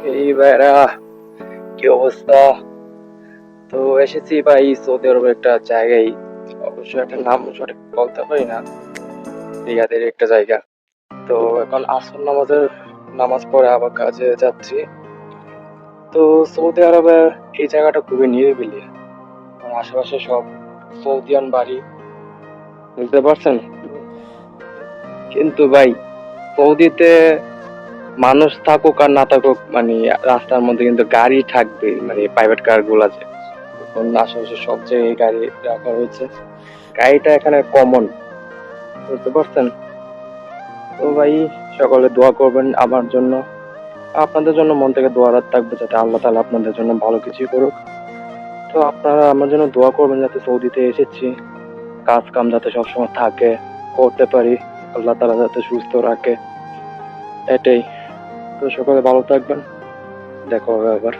এই ভাইরা, কি অবস্থা? তো এসেছি ভাই সৌদি আরবের একটা জায়গায়, অবশ্য একটা নাম সঠিক বলতে পারি না, রিয়াদের একটা জায়গা। তো এখন আসর নামাজ পড়ে আবার কাজে যাচ্ছি। তো সৌদি আরবের এই জায়গাটা খুবই নিরিবিলি, আর আশেপাশে সব সৌদিয়ান বাড়ি, বুঝতে পারছেন? কিন্তু ভাই, সৌদিতে মানুষ থাকুক আর না থাকুক, মানে রাস্তার মধ্যে কিন্তু গাড়ি থাকবে, মানে প্রাইভেট কার গুলা যে এখন আশেপাশে সব জায়গায় গাড়ি রাখা হয়েছে। গাড়িটা এখানে কমন, বুঝতে পারছেন? তো ভাই, সকলে দোয়া করবেন আমার জন্য, আপনাদের জন্য মন থেকে দোয়া থাকবে যাতে আল্লাহ তাআলা আপনাদের জন্য ভালো কিছুই করুক। তো আপনারা আমার জন্য দোয়া করবেন যাতে সৌদিতে এসেছি কাজ কাম যাতে সবসময় থাকে, করতে পারি, আল্লাহ তাআলা যাতে সুস্থ রাখে, এটাই। তো সকলে ভালো থাকবেন, দেখা হবে আবার।